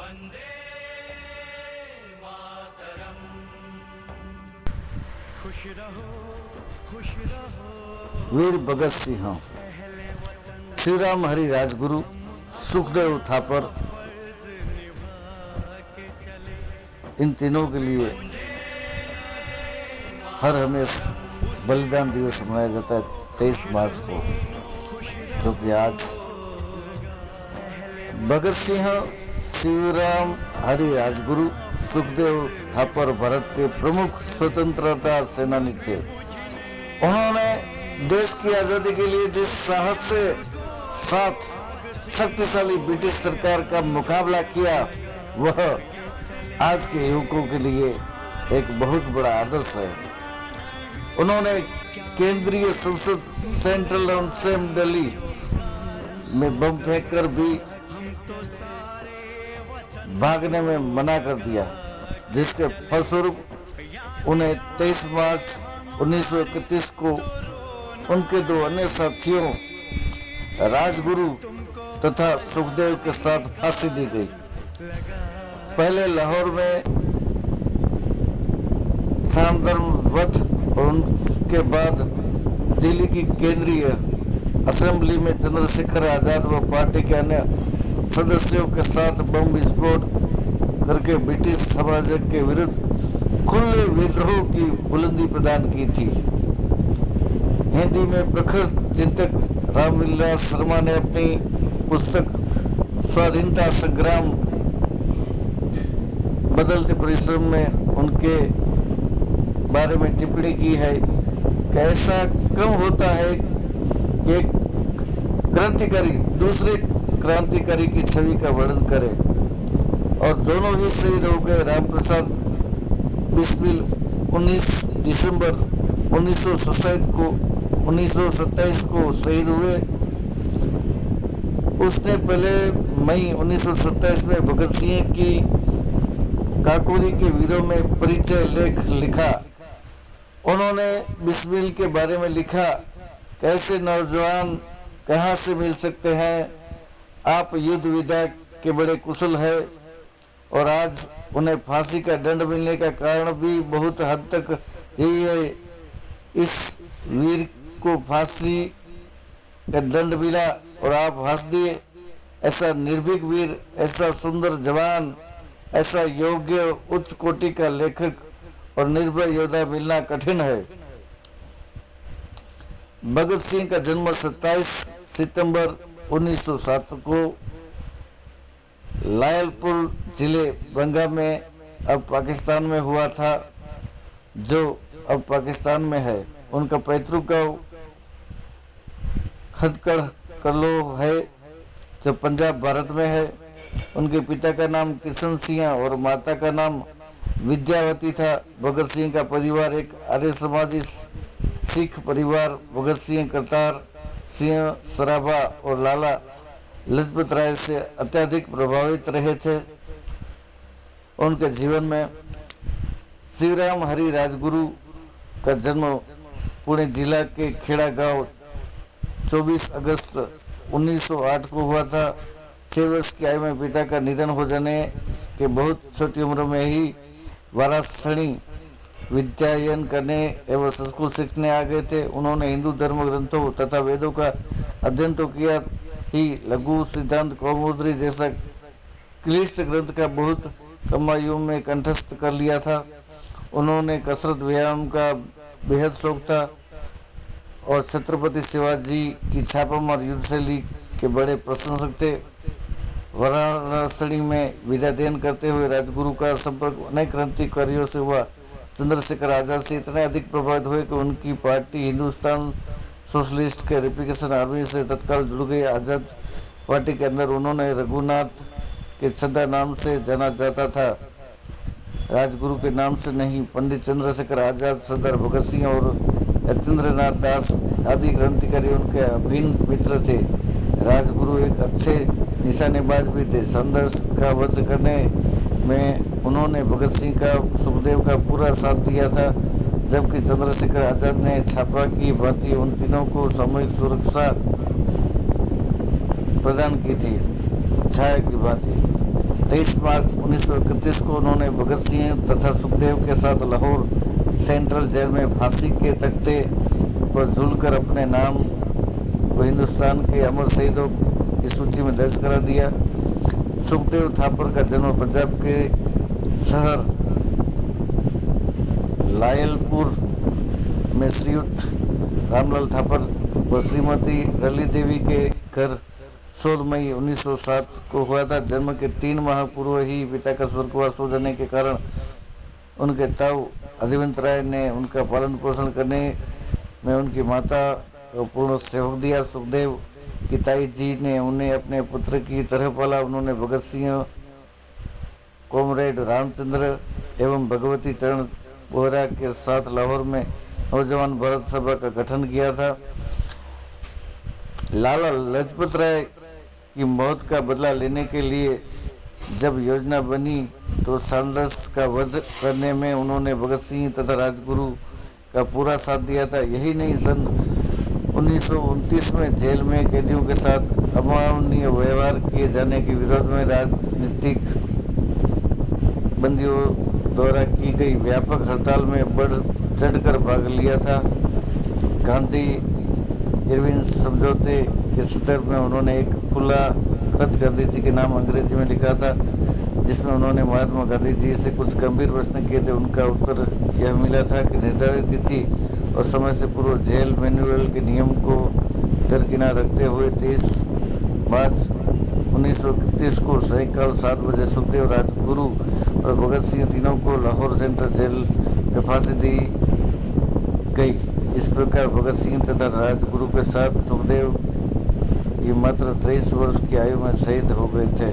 वंदे मातरम। खुश रहो खुश रहो। वीर भगत सिंह, श्री राम हरि राजगुरु, सुखदेव थापर, इन तीनों के लिए हर हमेशा बलिदान दिवस मनाया जाता है 23 मार्च को, जो कि आज भगत सिंह, शिवराम हरि राजगुरु, सुखदेव थापर भारत के प्रमुख स्वतंत्रता सेनानी थे। उन्होंने देश की आज़ादी के लिए जिस साहस से साथ शक्तिशाली ब्रिटिश सरकार का मुकाबला किया, वह आज के युवकों के लिए एक बहुत बड़ा आदर्श है। उन्होंने केंद्रीय संसद सेंट्रल असेंबली में बम फेंककर भी भागने में मना कर दिया, जिसके फलस्वरूप उन्हें 23 मार्च 1931 को उनके दो अन्य साथियों राजगुरु तथा सुखदेव के साथ फांसी दी गई। पहले लाहौर में सामदर्मवध और उसके बाद दिल्ली की केंद्रीय असेंबली में चंद्रशेखर आजाद व पार्टी के अन्य सदस्यों के साथ बम विस्फोट करके ब्रिटिश साम्राज्य के विरुद्ध खुले विद्रोह की बुलंदी प्रदान की थी। हिंदी में प्रखर चिंतक रामविलास शर्मा ने अपनी पुस्तक स्वाधीनता संग्राम बदलते परिश्रम में उनके बारे में टिप्पणी की है कि ऐसा कम होता है कि एक क्रांतिकारी दूसरे क्रांतिकारी की छवि का वर्णन करे, और दोनों ही शहीद हो गए। रामप्रसाद बिस्मिल 19 दिसंबर 1927 को शहीद हुए। उसने पहले मई 1927 में भगत सिंह की काकोरी के वीरों में परिचय लेख लिखा। उन्होंने बिस्मिल के बारे में लिखा, कैसे नौजवान कहाँ से मिल सकते हैं, आप युद्ध विद्या के बड़े कुशल हैं, और आज उन्हें फांसी का दंड मिलने का कारण भी बहुत हद तक यही है। इस वीर को फांसी का दंड मिला और आप हंस दिए। ऐसा निर्भीक वीर, ऐसा सुंदर जवान, ऐसा योग्य उच्च कोटि का लेखक और निर्भय योद्धा मिलना कठिन है। भगत सिंह का जन्म 27 सितंबर 1907 को लायलपुर जिले बंगा में अब पाकिस्तान में हुआ था, जो अब पाकिस्तान में है। उनका पैतृक गांव खदकड़ करलो है, जो पंजाब भारत में है। उनके पिता का नाम किशन सिंह और माता का नाम विद्यावती था। भगत सिंह का परिवार एक आर्य समाजी सिख परिवार भगत सिंह, करतार सिंह सराभा और लाला लजपत राय से अत्यधिक प्रभावित रहे थे। उनके जीवन में शिवराम हरि राजगुरु का जन्म पुणे जिला के खेड़ा गांव 24 अगस्त 1908 को हुआ था। 6 वर्ष की आयु में पिता का निधन हो जाने के बहुत छोटी उम्र में ही वाराणसी विद्यायन करने एवं संस्कृत सीखने आ गए थे। उन्होंने हिंदू धर्म ग्रंथों तथा वेदों का अध्ययन तो किया ही, लघु सिद्धांत कौमुदी जैसा क्लिष्ट ग्रंथ का बहुत कम आयु में कंठस्थ कर लिया था। उन्होंने कसरत व्यायाम का बेहद शौक था और छत्रपति शिवाजी की छापामार युद्ध शैली के बड़े प्रशंसक थे। वाराणसी में विद्याध्ययन करते हुए राजगुरु का संपर्क अनेक क्रांतिकारियों से हुआ। चंद्रशेखर आजाद से इतने अधिक प्रभावित हुए कि उनकी पार्टी हिंदुस्तान सोशलिस्ट के रिपब्लिकन आर्मी से तत्काल जुड़ गई। आजाद पार्टी के अंदर उन्होंने रघुनाथ के छद्दा नाम से जाना जाता था, राजगुरु के नाम से नहीं। पंडित चंद्रशेखर आजाद, सरदार भगत सिंह और यतीन्द्रनाथ दास आदि क्रांतिकारी उनके अभिन्न मित्र थे। राजगुरु एक अच्छे निशानेबाज भी थे। संघर्ष का वध करने में उन्होंने भगत सिंह का, सुखदेव का पूरा साथ दिया था, जबकि चंद्रशेखर आजाद ने छापा की भांति उन तीनों को सामूहिक सुरक्षा प्रदान की थी, छाया की भांति। 23 मार्च 1931 को उन्होंने भगत सिंह तथा सुखदेव के साथ लाहौर सेंट्रल जेल में फांसी के तख्ते पर झूलकर अपने नाम को हिंदुस्तान के अमर शहीदों की सूची में दर्ज करा दिया। सुखदेव थापर का जन्म पंजाब के शहर लायलपुर में श्रीयुत रामलाल थापर व श्रीमती रली देवी के घर 16 मई 1907 को हुआ था। जन्म के 3 माह पूर्व ही पिता का स्वर्गवास हो जाने के कारण उनके ताऊ अधिवंत राय ने उनका पालन पोषण करने में उनकी माता को पूर्ण सहयोग दिया। सुखदेव की ताई जी ने उन्हें अपने पुत्र की तरह पाला। उन्होंने भगत सिंह, कॉमरेड रामचंद्र एवं भगवती चरण बोहरा के साथ लाहौर में नौजवान भारत सभा का गठन किया था। लाला लाजपत राय की मौत का बदला लेने के लिए जब योजना बनी तो सैंडर्स का वध करने में उन्होंने भगत सिंह तथा राजगुरु का पूरा साथ दिया था। यही नहीं, सन 1929 में जेल में कैदियों के साथ अमानवीय व्यवहार किए जाने के विरोध में राजनीतिक बंदियों द्वारा की गई व्यापक हड़ताल में बढ़ चढ़कर भाग लिया था। गांधी इरविन समझौते के संदर्भ में उन्होंने एक खुला खत गांधी जी के नाम अंग्रेजी में लिखा था, जिसमें उन्होंने महात्मा गांधी जी से कुछ गंभीर प्रश्न किए थे। उनका उत्तर यह मिला था कि निर्धारित तिथि और समय से पूर्व जेल मैनुअल के नियम को दरकिनार रखते हुए 23 मार्च 1931 को सायंकाल 7 बजे सुखदेव, राजगुरु और भगत सिंह तीनों को लाहौर सेंट्रल जेल में फांसी दी गई। इस प्रकार भगत सिंह तथा राजगुरु के साथ सुखदेव ये मात्र 23 वर्ष की आयु में शहीद हो गए थे।